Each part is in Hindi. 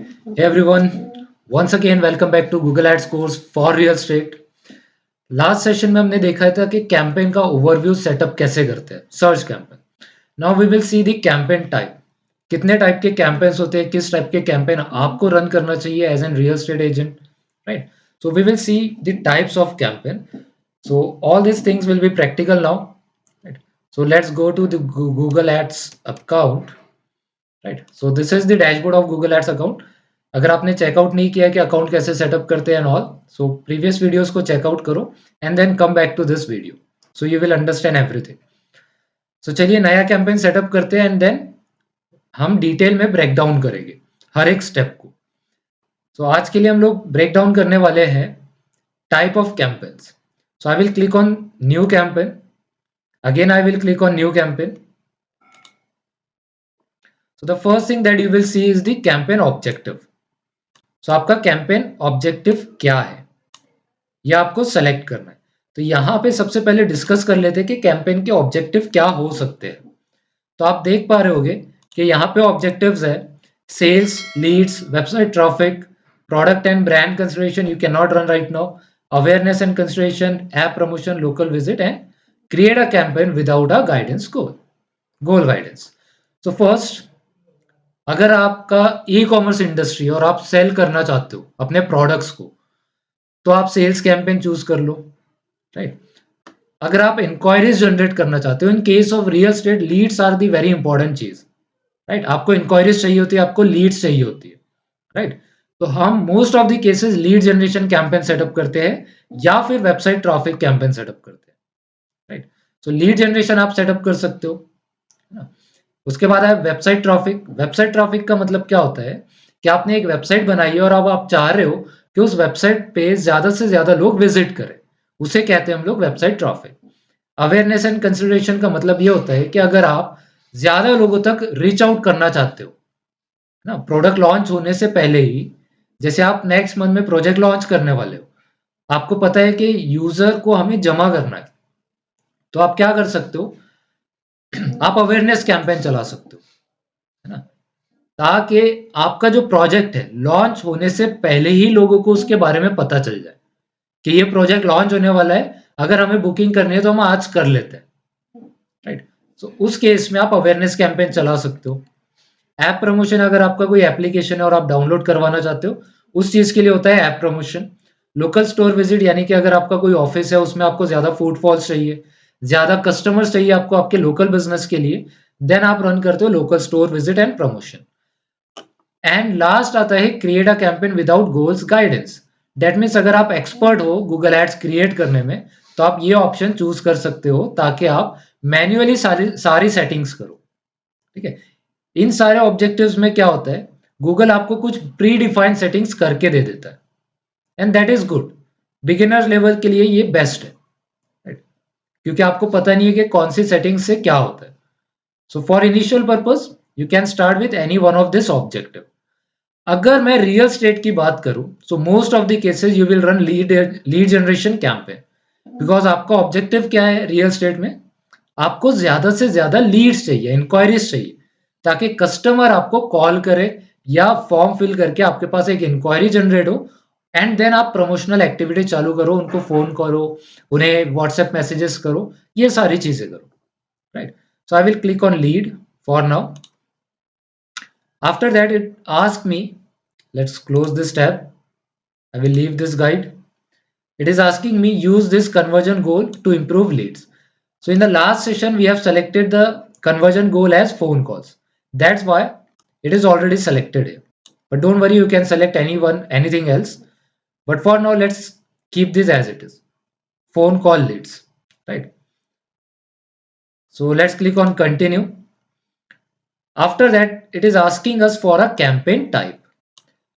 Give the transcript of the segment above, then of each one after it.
Hey everyone, once again welcome back to Google Ads course for real estate. Last session में हमने देखा था कि कैंपेन का ओवरव्यू सेटअप कैसे करते हैं, search campaign. Now we will see the campaign type. कितने टाइप के कैंपेन्स होते हैं, किस टाइप के कैंपेन आपको रन करना चाहिए as an real estate agent, right? So we will see the types of campaign. So all these things will be practical now, right? So let's go to the Google Ads account, right? So this is the dashboard of Google Ads account. अगर आपने चेकआउट नहीं किया कि अकाउंट कैसे सेटअप करते हैं and all, so previous videos को चेकआउट करो and then come back to this video, so you will understand everything. So चलिए नया कैंपेन सेटअप करते हैं एंड देन हम डिटेल में ब्रेक डाउन करेंगे हर एक स्टेप को. सो आज के लिए हम लोग ब्रेक डाउन करने वाले हैं type of campaigns. So I will click on new campaign. Again I will click on new campaign. So the first thing that you will see is the campaign objective. So आपका कैंपेन ऑब्जेक्टिव क्या है, यह आपको सेलेक्ट करना है. तो यहाँ पे सबसे पहले डिस्कस कर लेते हैं कि कैंपेन के ऑब्जेक्टिव क्या हो सकते हैं. तो आप देख पा रहे होगे कि यहाँ पे ऑब्जेक्टिव्स है sales, leads, website traffic, product and brand consideration you can not run right now, awareness and consideration, app promotion, local visit and create a campaign without a guidance goal guidance. तो फर्स्ट, अगर आपका ई कॉमर्स इंडस्ट्री और आप सेल करना चाहते हो अपने प्रोडक्ट्स को, तो आप सेल्स कैंपेन चूज कर लो, राइट? अगर आप इंक्वायरीज जनरेट करना चाहते हो, in case of real estate leads are the very important चीज, राइट? आपको इंक्वायरीज चाहिए होती है, आपको लीड्स चाहिए होती है, राइट? तो हम most of the cases lead generation campaign setup करते हैं या फिर वेबसाइट ट्रैफिक कैंपेन सेटअप करते हैं, राइट? सो लीड जनरेशन आप सेटअप कर सकते हो. उसके बाद है वेबसाइट ट्रैफिक. वेबसाइट ट्रैफिक का मतलब क्या होता है कि आपने एक वेबसाइट बनाई है और अब आप चाह रहे हो कि उस वेबसाइट पे ज्यादा से ज्यादा लोग विजिट करें, उसे कहते हैं हम लोग website traffic. Awareness and consideration का मतलब ये होता है कि अगर आप ज्यादा लोगों तक रीच आउट करना चाहते हो ना, प्रोडक्ट लॉन्च होने से पहले ही, जैसे आप नेक्स्ट मंथ में प्रोजेक्ट लॉन्च करने वाले हो, आपको पता है कि यूजर को हमें जमा करना है, तो आप क्या कर सकते हो, आप अवेयरनेस कैंपेन चला सकते हो, है ना, ताकि आपका जो प्रोजेक्ट है लॉन्च होने से पहले ही लोगों को उसके बारे में पता चल जाए कि ये प्रोजेक्ट लॉन्च होने वाला है, अगर हमें बुकिंग करनी है तो हम आज कर लेते हैं, राइट? सो उस केस में आप अवेयरनेस कैंपेन चला सकते हो. ऐप प्रमोशन, अगर आपका कोई एप्लीकेशन है और आप डाउनलोड करवाना चाहते हो, उस चीज के लिए होता है app promotion. Local store visit, यानी कि अगर आपका कोई ऑफिस है उसमें आपको ज्यादा फुटफॉल्स चाहिए, ज्यादा कस्टमर्स चाहिए आपको आपके लोकल बिजनेस के लिए, देन आप रन करते हो local store visit and promotion. And last आता है create a campaign without goals guidance. That means अगर आप एक्सपर्ट हो गूगल एड्स क्रिएट करने में, तो आप ये ऑप्शन चूज कर सकते हो ताकि आप मैन्युअली सारी सारी सेटिंग्स करो, ठीक है? इन सारे ऑब्जेक्टिव्स में क्या होता है, गूगल आपको कुछ प्री डिफाइंड सेटिंग्स करके दे देता है and that is good. Beginner level के लिए ये बेस्ट है, right? क्योंकि आपको पता नहीं है कि कौन सी सेटिंग से क्या होता है. So for initial purpose you can start with any one of this objective. अगर मैं रियल स्टेट की बात करूं, so most of the cases you will run lead generation campaign, because आपका ऑब्जेक्टिव क्या है रियल स्टेट में, आपको ज्यादा से ज्यादा लीड्स चाहिए, इंक्वायरीज चाहिए, ताकि कस्टमर आपको कॉल करे या फॉर्म फिल करके आपके पास एक इंक्वायरी जनरेट हो एंड देन आप प्रमोशनल एक्टिविटी चालू करो, उनको फोन करो, उन्हें व्हाट्सएप मैसेजेस करो, ये सारी चीजें करो, right? So I will click on lead for now. After that, it asks me, let's close this tab. I will leave this guide. It is asking me use this conversion goal to improve leads. So in the last session, we have selected the conversion goal as phone calls. That's why it is already selected here. But don't worry, you can select anything else. But for now, let's keep this as it is. Phone call leads, right? So let's click on continue. After that, it is asking us for a campaign type.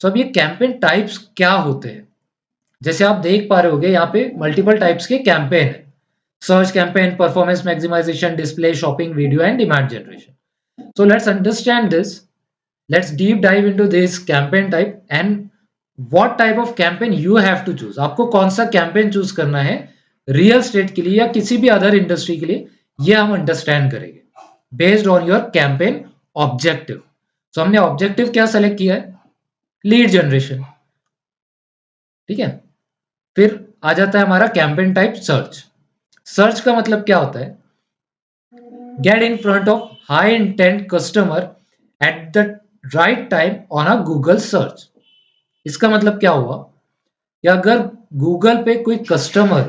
So अब ये कैंपेन टाइप्स क्या होते हैं, जैसे आप देख पा रहे होगे यहाँ पे मल्टीपल टाइप्स के कैंपेन है. Search campaign, performance maximisation, display, shopping, video and demand generation. So let's understand this. Let's deep dive into this campaign type and what type of campaign you have to choose. आपको कौन सा कैंपेन चूज करना है रियल स्टेट के लिए या किसी भी अदर इंडस्ट्री के लिए, ये हम अंडरस्टैंड करेंगे based on your campaign objective. So हमने ऑब्जेक्टिव क्या सेलेक्ट किया है, लीड जनरेशन, ठीक है। फिर आ जाता है हमारा कैंपेन टाइप सर्च। सर्च का मतलब क्या होता है? Get in front of high intent customer at the right time on a Google search. इसका मतलब क्या हुआ कि अगर गूगल पे कोई कस्टमर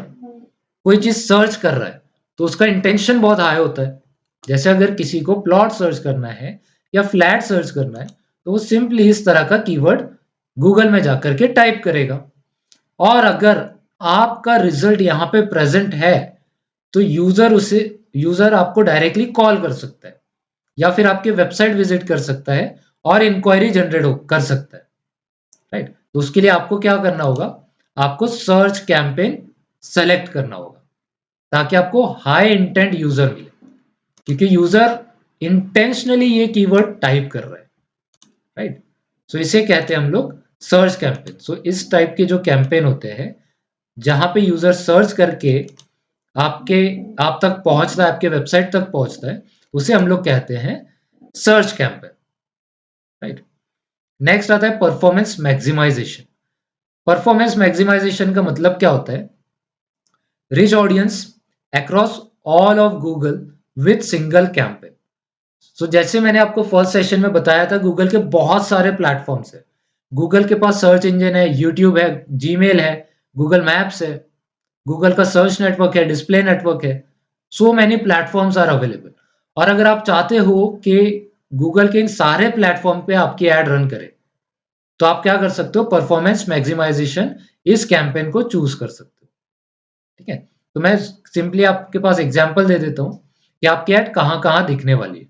कोई चीज सर्च कर रहा है तो उसका इंटेंशन बहुत हाई होता है। जैसे अगर किसी को प्लॉट सर्च करना है या फ्लैट सर्च करना है तो वो सिंपली इस तरह का कीवर्ड गूगल में जाकर के टाइप करेगा। और अगर आपका रिजल्ट यहाँ पे प्रेजेंट है तो यूजर आपको डायरेक्टली कॉल कर सकता है या फिर आपके वेबसाइट विजिट कर सकता है और इंक्वायरी जनरेट कर सकता है, राइट। तो उसके लिए आपको क्या करना होगा? आपको सर्च कैंपेन सेलेक्ट करना होगा ताकि आपको हाई इंटेंट यूजर मिले, क्योंकि यूजर इंटेंशनली ये कीवर्ड टाइप कर रहा है, राइट। सो इसे कहते हैं हम लोग सर्च कैंपेन। सो इस टाइप के जो कैंपेन होते हैं जहां पे यूजर सर्च करके आपके आप तक पहुंचता है, आपके वेबसाइट तक पहुंचता है, उसे हम लोग कहते हैं सर्च कैंपेन, राइट। नेक्स्ट आता है परफॉर्मेंस मैक्सिमाइजेशन। परफॉर्मेंस मैक्सिमाइजेशन का मतलब क्या होता है? Reach audience across all of Google with single campaign. So जैसे मैंने आपको फर्स्ट सेशन में बताया था, गूगल के बहुत सारे प्लेटफॉर्म्स है। गूगल के पास सर्च इंजन है, यूट्यूब है, जीमेल है, गूगल मैप्स है, गूगल का सर्च नेटवर्क है, डिस्प्ले नेटवर्क है। So many platforms are available. और अगर आप चाहते हो कि गूगल के इन सारे प्लेटफॉर्म पे आपकी एड रन करे तो आप क्या कर सकते हो? परफॉर्मेंस मैक्सिमाइजेशन इस कैंपेन को चूज कर सकते हो, ठीक है। तो मैं सिंपली आपके पास एग्जांपल दे देता हूं कि आपकी एड कहां कहां दिखने वाली है।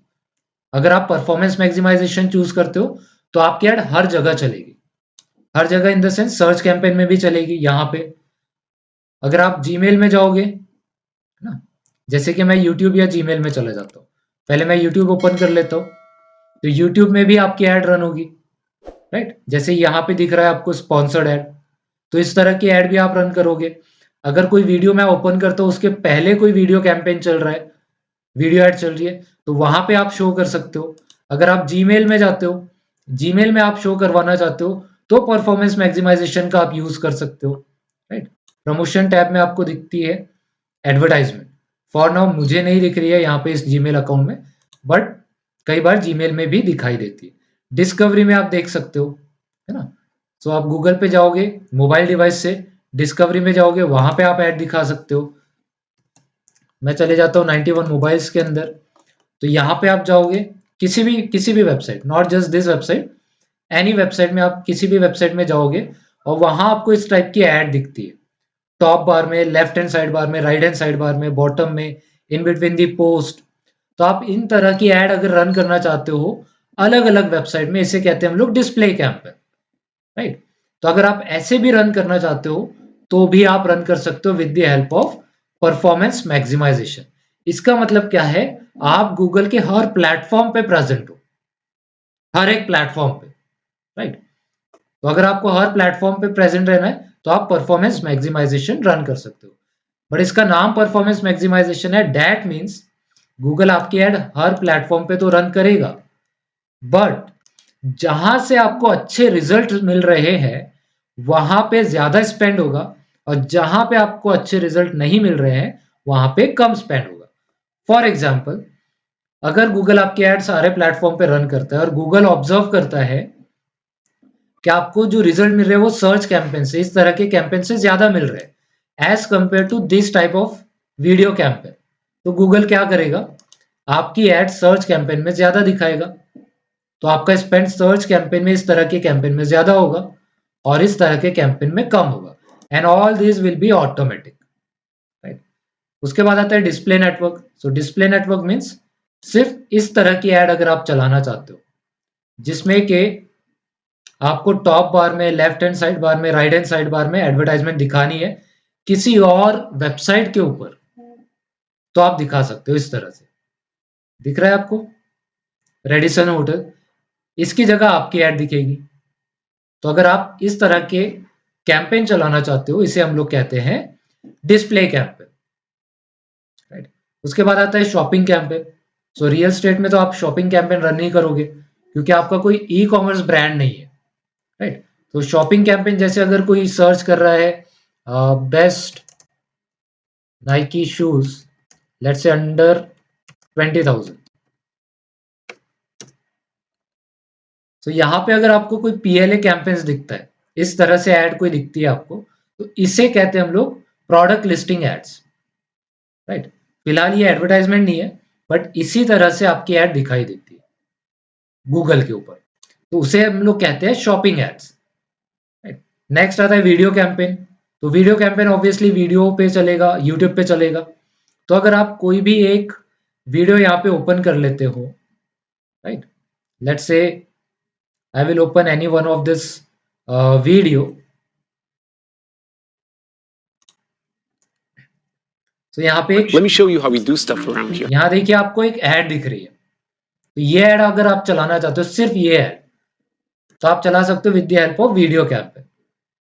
अगर आप परफॉर्मेंस मैक्सिमाइजेशन चूज करते हो तो आपकी एड हर जगह चलेगी। हर जगह in the sense search campaign में भी चलेगी। यहाँ पे अगर आप जीमेल में जाओगे, है ना, जैसे कि मैं यूट्यूब या जीमेल में चला जाता हूँ, पहले मैं यूट्यूब ओपन कर लेता हूँ, तो यूट्यूब में भी आपकी एड रन होगी, राइट। जैसे यहाँ पे दिख रहा है आपको स्पॉन्सर्ड एड, तो इस तरह की एड भी आप रन करोगे। अगर कोई वीडियो मैं ओपन करता हूँ उसके पहले कोई वीडियो कैंपेन चल रहा है, वीडियो एड चल रही है, तो वहां पे आप शो कर सकते हो। अगर आप जीमेल में जाते हो, जीमेल में आप शो करवाना चाहते हो तो परफॉर्मेंस मैक्सिमाइजेशन का आप यूज कर सकते हो, राइट। प्रमोशन टैब में आपको दिखती है एडवर्टाइजमेंट। फॉर नाउ मुझे नहीं दिख रही है यहाँ पे इस जीमेल अकाउंट में, बट कई बार जीमेल में भी दिखाई देती है। डिस्कवरी में आप देख सकते हो, है ना। सो आप गूगल पे जाओगे मोबाइल डिवाइस से, डिस्कवरी में जाओगे, वहां पे आप ऐड दिखा सकते हो। मैं चले जाता हूँ 91 मोबाइल्स के अंदर, तो यहाँ पे आप जाओगे किसी भी website, not just this website, any website में, आप किसी भी वेबसाइट में जाओगे और वहां आपको इस टाइप की एड दिखती है। टॉप बार में, लेफ्ट हैंड साइड बार में, राइट हैंड साइड बार में, बॉटम में, इन बिटवीन दी पोस्ट। तो आप इन तरह की एड अगर रन करना चाहते हो अलग अलग वेबसाइट में, इसे कहते हैं हम लोग डिस्प्ले कैंपेन, राइट। तो अगर आप ऐसे भी रन करना चाहते हो तो भी आप रन कर सकते हो with the help of performance maximisation. इसका मतलब क्या है? आप गूगल के हर प्लेटफॉर्म पे प्रेजेंट हो, हर एक प्लेटफॉर्म पे, राइट। तो अगर आपको हर प्लेटफॉर्म पे प्रेजेंट रहना है तो आप परफॉर्मेंस मैक्सिमाइजेशन रन कर सकते हो। बट इसका नाम परफॉर्मेंस मैक्सिमाइजेशन है, दैट मीन्स गूगल आपकी एड हर प्लेटफॉर्म पे तो रन करेगा, बट जहां से आपको अच्छे रिजल्ट मिल रहे हैं वहां पे ज्यादा स्पेंड होगा, और जहां पे आपको अच्छे रिजल्ट नहीं मिल रहे हैं वहां पे कम स्पेंड होगा। फॉर एग्जाम्पल, अगर गूगल आपके एड सारे प्लेटफॉर्म पे रन करता है और गूगल ऑब्जर्व करता है कि आपको जो रिजल्ट मिल रहे हैं वो सर्च कैंपेन से, इस तरह के कैंपेन से ज्यादा मिल रहे हैं as compare to this type of video campaign, तो गूगल क्या करेगा? आपकी एड सर्च कैंपेन में ज्यादा दिखाएगा। तो आपका स्पेंड सर्च कैंपेन में, इस तरह के कैंपेन में ज्यादा होगा और इस तरह के कैंपेन में कम होगा। And all this will be automatic, right. उसके बाद आता है डिस्प्ले नेटवर्क। सो डिस्प्ले नेटवर्क मीन्स सिर्फ इस तरह की एड अगर आप चलाना चाहते हो जिसमें कि आपको टॉप बार में, लेफ्ट हैंड साइड बार में, राइट हैंड साइड बार में एडवर्टाइजमेंट दिखानी है किसी और वेबसाइट के ऊपर, तो आप दिखा सकते हो। इस तरह से दिख रहा है आपको रेडिसन होटल, इसकी जगह आपकी एड दिखेगी। तो अगर आप इस तरह के कैंपेन चलाना चाहते हो इसे हम लोग कहते हैं डिस्प्ले कैंपेन, राइट। उसके बाद आता है shopping campaign. So real estate में तो आप शॉपिंग कैंपेन रन नहीं करोगे क्योंकि आपका कोई ई कॉमर्स ब्रांड नहीं है, राइट। तो शॉपिंग कैंपेन जैसे अगर कोई सर्च कर रहा है best Nike shoes, let's say under 20,000, तो यहाँ पे अगर आपको कोई पीएलए कैंपेन्स दिखता है, इस तरह से ऐड कोई दिखती है आपको, तो इसे कहते हैं हम लोग प्रोडक्ट लिस्टिंग एड्स, राइट। फिलहाल ये एडवर्टाइजमेंट नहीं है, बट इसी तरह से आपकी ऐड दिखाई देती है गूगल के ऊपर, तो उसे हम लोग कहते हैं शॉपिंग एड्स, राइट। नेक्स्ट आता है वीडियो कैंपेन। तो वीडियो कैंपेन ऑब्वियसली वीडियो पे चलेगा, यूट्यूब पे चलेगा। तो अगर आप कोई भी एक वीडियो यहाँ पे ओपन कर लेते हो, right, let's say I will open any one of this video. तो यहाँ पे Let me show you how we do stuff around here. यहाँ देखिए आपको एक ऐड दिख रही है, तो ये ऐड अगर आप चलाना चाहते हो, सिर्फ ये ऐड, तो आप चला सकते हो with the help of video campaign,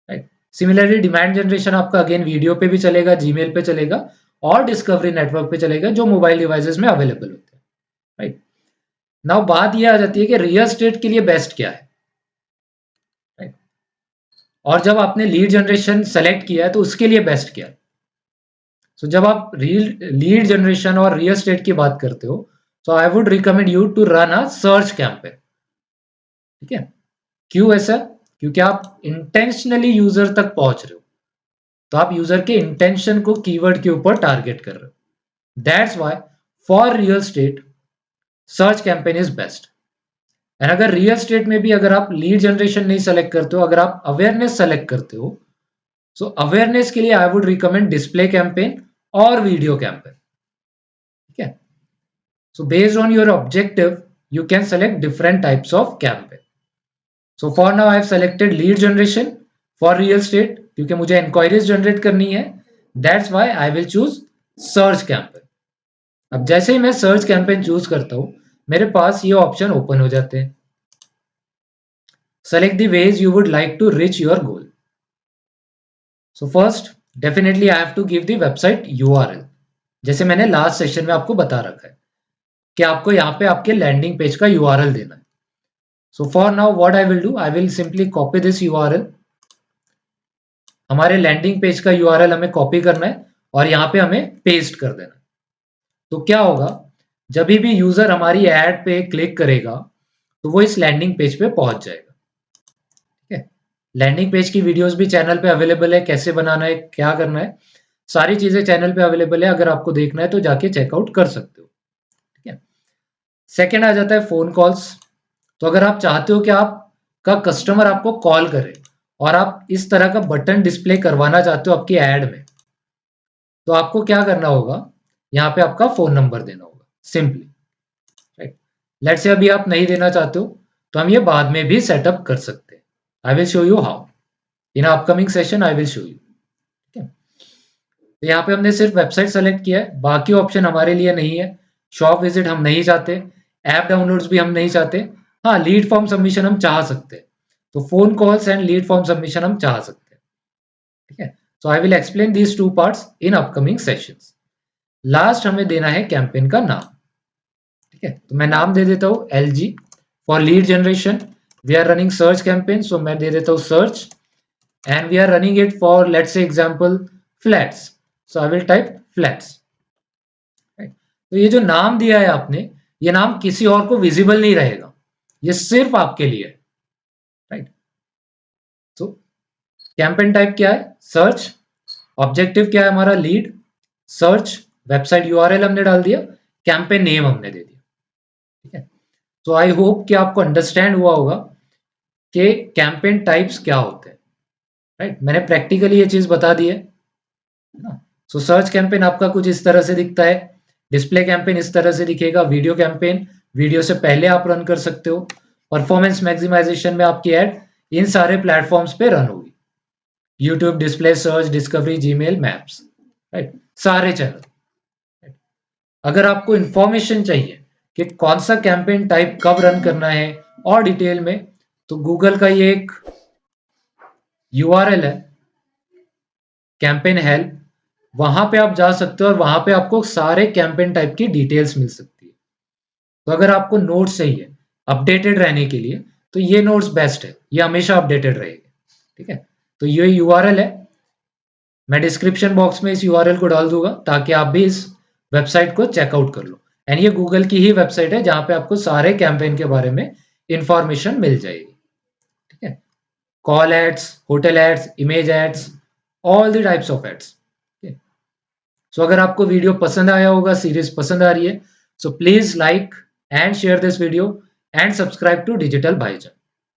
right. Similarly demand generation आपका अगेन वीडियो पे भी चलेगा, जीमेल पे चलेगा और डिस्कवरी नेटवर्क पे चलेगा, जो मोबाइल डिवाइसेस में अवेलेबल होते हैं, राइट। नाउ बात ये आ जाती है कि रियल एस्टेट के लिए बेस्ट क्या है, राइट। और जब आपने लीड जनरेशन सेलेक्ट किया है तो उसके लिए बेस्ट क्या है। सो जब आप लीड जनरेशन और रियल एस्टेट की बात करते हो, तो I would recommend you to run a search campaign, ठीक है। क्यों ऐसा? क्योंकि आप इंटेंशनली यूजर तक पहुंच रहे हो, तो आप यूजर के इंटेंशन को कीवर्ड के ऊपर टारगेट कर रहे हो। That's why for real estate search campaign is best. And अगर रियल एस्टेट में भी अगर आप लीड जनरेशन नहीं सेलेक्ट करते हो, अगर आप अवेयरनेस सेलेक्ट करते हो, सो अवेयरनेस के लिए आई वुड रिकमेंड डिस्प्ले कैंपेन और वीडियो कैंपेन, ठीक है। So based on your objective, you can select different types of campaign. So for now I have selected lead generation for real estate क्योंकि मुझे inquiries generate करनी है. That's why I will choose search campaign. अब जैसे ही मैं search campaign choose करता हूँ, मेरे पास ये ऑप्शन ओपन हो जाते हैं. Select the ways you would like to reach your goal. So first, definitely I have to give the website URL. जैसे मैंने लास्ट सेशन में आपको बता रखा है कि आपको यहाँ पे आपके लैंडिंग पेज का URL देना है. So for now what I will do, I will simply copy this URL. हमारे लैंडिंग पेज का URL हमें कॉपी करना है और यहाँ पे हमें पेस्ट कर देना है. तो क्या होगा, जब भी यूजर हमारी ऐड पे क्लिक करेगा तो वो इस लैंडिंग पेज पे पहुंच जाएगा, ठीक है। लैंडिंग पेज की वीडियोस भी चैनल पे अवेलेबल है, कैसे बनाना है, क्या करना है, सारी चीजें चैनल पे अवेलेबल है. अगर आपको देखना है तो जाके चेकआउट कर सकते हो, ठीक है। सेकेंड आ जाता है फोन कॉल्स. तो अगर आप चाहते हो कि आपका कस्टमर आपको कॉल करे और आप इस तरह का बटन डिस्प्ले करवाना चाहते हो आपकी ऐड में, तो आपको क्या करना होगा, यहाँ पे आपका फोन नंबर देना होगा सिंपली, राइट. लेट्स से अभी आप नहीं देना चाहते हो तो हम ये बाद में भी सेटअप कर सकते हैं. I will show you how in upcoming session. I will show you, ठीक है. तो यहाँ पे हमने सिर्फ वेबसाइट सेलेक्ट किया है, बाकी ऑप्शन हमारे लिए नहीं है. शॉप विजिट हम नहीं चाहते, ऐप डाउनलोड्स भी हम नहीं चाहते. हाँ, लीड फॉर्म सबमिशन हम चाह सकते हैं, तो phone calls and lead form submission हम चाह सकते हैं, ठीक है. So I will explain these two parts in upcoming sessions. Last हमें देना है कैंपेन का नाम, ठीक है. तो मैं नाम दे देता हूँ LG for lead generation. We are running search campaign, so मैं दे देता हूँ search and we are running it for let's say example flats, so I will type flats. तो ये जो नाम दिया है आपने, ये नाम किसी और को विजिबल नहीं रहेगा, ये सिर्फ आपके लिए है, राइट. तो कैंपेन टाइप क्या है, सर्च. ऑब्जेक्टिव क्या है हमारा, लीड. सर्च, वेबसाइट URL हमने डाल दिया, कैंपेन नेम हमने दे दिया, ठीक है. तो आई होप कि आपको अंडरस्टैंड हुआ होगा कि कैंपेन टाइप्स क्या होते हैं, राइट. मैंने प्रैक्टिकली ये चीज बता दी है ना. सो सर्च कैंपेन आपका कुछ इस तरह से दिखता है, डिस्प्ले कैंपेन इस तरह से दिखेगा, वीडियो कैंपेन वीडियो से पहले आप रन कर सकते हो, परफॉर्मेंस मैक्सिमाइजेशन में आपकी ऐड इन सारे प्लेटफॉर्म्स पे रन होगी, YouTube, display, search, discovery, Gmail, maps, right, सारे चैनल. अगर आपको इंफॉर्मेशन चाहिए कि कौन सा कैंपेन टाइप कब रन करना है और डिटेल में, तो गूगल का ये एक URL है, कैंपेन हेल्प, वहां पे आप जा सकते हो और वहां पे आपको सारे कैंपेन टाइप की डिटेल्स मिल सकती है. तो अगर आपको नोट्स चाहिए अपडेटेड रहने के लिए, तो ये नोट्स बेस्ट है, ये हमेशा अपडेटेड रहेगी। ठीक है, तो ये यूआरएल है, मैं डिस्क्रिप्शन बॉक्स में इस यूआरएल को डाल दूंगा ताकि आप भी इस वेबसाइट को चेकआउट कर लो। एंड ये गूगल की ही वेबसाइट है जहां पे आपको सारे कैंपेन के बारे में इंफॉर्मेशन मिल जाएगी। ठीक है, call ads, hotel ads, image ads, all the types of ads. So अगर आपको वीडियो पसंद आया होगा, सीरीज पसंद आ रही है, so please like and share this video and subscribe to digital भाईजान।